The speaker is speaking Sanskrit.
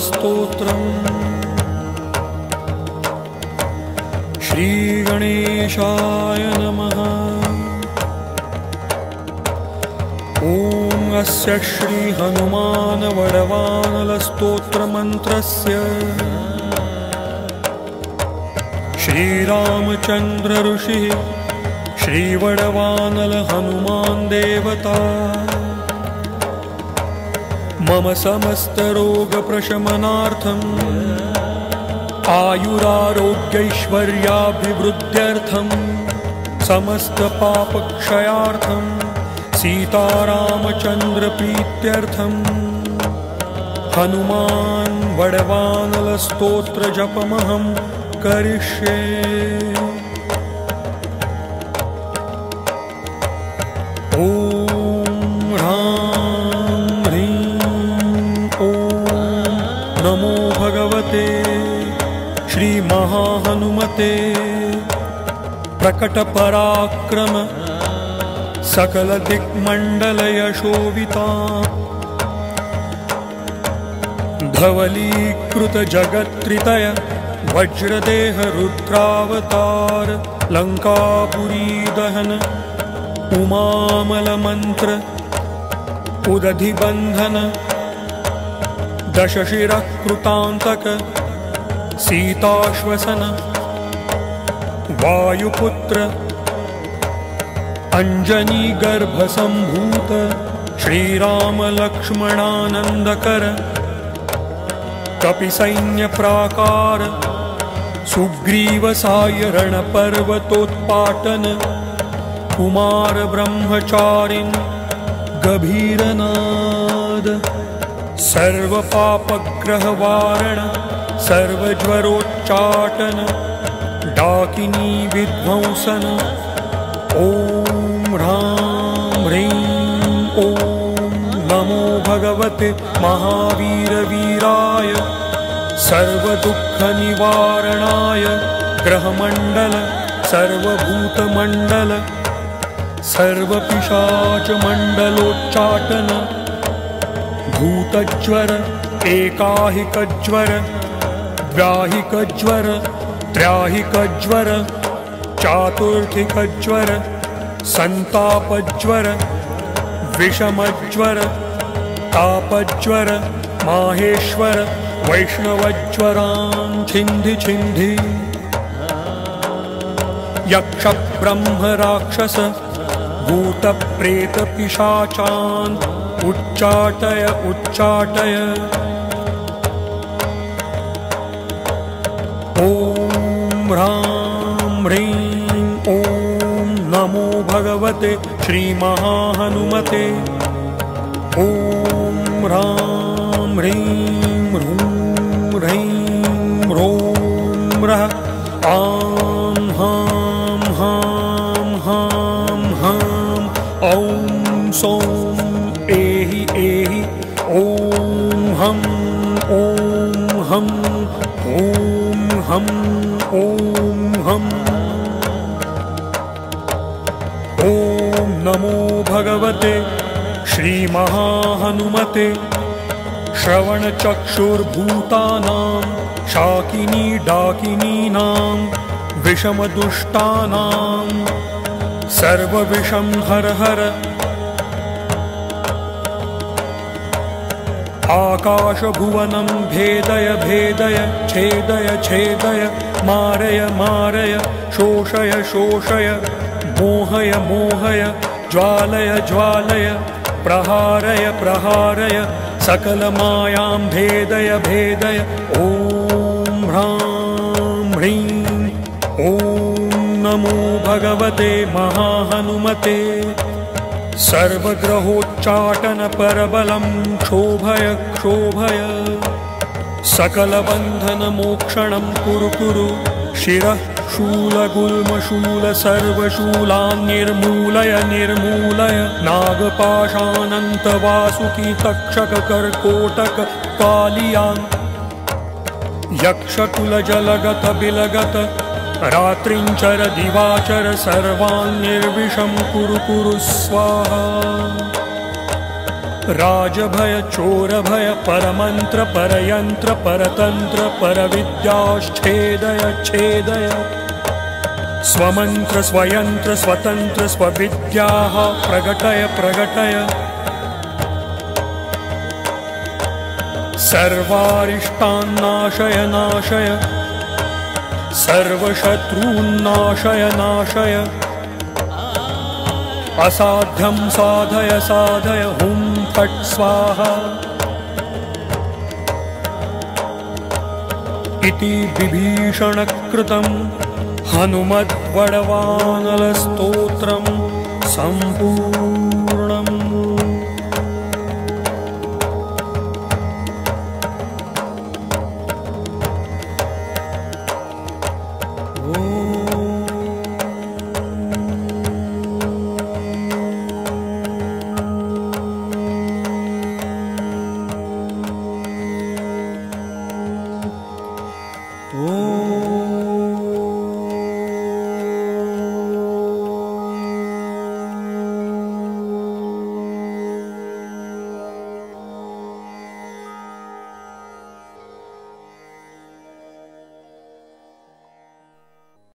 श्रीगणेशायनमस्तोत्रम् श्रीगणेशाय नमः। ॐ अस्य श्री हनुमान वडवानलस्तोत्रमन्त्रस्य श्रीरामचन्द्र ऋषिः श्रीवडवानल हनुमान् देवता मम समस्तरोगप्रशमनार्थम् आयुरारोग्यैश्वर्याभिवृद्ध्यर्थम् समस्तपापक्षयार्थम् सीतारामचन्द्रप्रीत्यर्थम् हनुमान् वडवानलस्तोत्रजपमहं करिष्ये। ॐ ह्रां ह्रीं ॐ नमो भगवते श्रीमहाहनुमते प्रकटपराक्रम सकलदिक्मण्डलयशोभिता धवलीकृतजगत्त्रितय वज्रदेह रुद्रावतार लङ्कापुरीदहन उमामलमन्त्र उदधिबन्धन दशशिरः कृतान्तक सीताश्वसन वायुपुत्र अञ्जनीगर्भसम्भूत श्रीरामलक्ष्मणानन्दकर कपिसैन्यप्राकार सुग्रीवसायरणपर्वतोत्पाटन कुमार ब्रह्मचारिन् गभीरनाद सर्वपापग्रहवारण सर्वज्वरोच्चाटन डाकिनी विध्वंसन ॐ ह्रां ह्रीं ॐ नमो भगवते महावीरवीराय सर्वदुःखनिवारणाय ग्रहमण्डल सर्वभूतमण्डल सर्वपिशाचमण्डलोच्चाटन भूतज्वर एकाहिकज्वर द्व्याहिकज्वर त्र्याहिकज्वर चातुर्थिकज्वर संतापज्वर विषमज्वर तापज्वर माहेश्वर वैष्णवज्वरान् छिन्धि छिन्धि यक्ष ब्रह्म राक्षस भूतप्रेतपिशाचान् उच्चाटय उच्चाटय। ॐ ह्रां ह्रीं ॐ नमो भगवते श्रीमहाहनुमते ॐ ह्रां ह्रीं ह्रूं ह्रीं ह्रों ह्रः आं हां हां हां हां ॐ सौं एहि एहि ॐ हं ॐ हं ॐ हं ॐ हं। ॐ नमो भगवते श्रीमहाहनुमते श्रवणचक्षुर्भूतानां शाकिनी डाकिनीनां विषमदुष्टानां सर्वविषं हर हर आकाशभुवनं भेदय भेदय छेदय छेदय मारय मारय शोषय शोषय मोहय मोहय ज्वालय ज्वालय प्रहारय प्रहारय सकलमायां भेदय भेदय। ॐ ह्रां ह्रीं ॐ नमो भगवते महाहनुमते सर्वग्रहोच्चाटन परबलं क्षोभय क्षोभय सकलबन्धनमोक्षणं कुरु कुरु शिरः शूलगुल्मशूल सर्वशूलान् निर्मूलय निर्मूलय नागपाशानन्तवासुकी तक्षक कर्कोटक कालियान् यक्षकुलजलगत बिलगत रात्रिंचर दिवाचर सर्वान् निर्विषं कुरु कुरु स्वाहा। राजभय चोरभय परमन्त्र परयन्त्र परतन्त्र परविद्याश्छेदय छेदय स्वमन्त्र स्वयंत्र स्वतन्त्र स्वविद्याः प्रगटय प्रगटय सर्वारिष्टान्नाशय नाशय सर्वशत्रून्नाशय नाशय असाध्यं साधय साधय हुं फट् स्वाहा इति विभीषणकृतं हनुमद्वडवानलस्तोत्रं सम्पूर्णम्।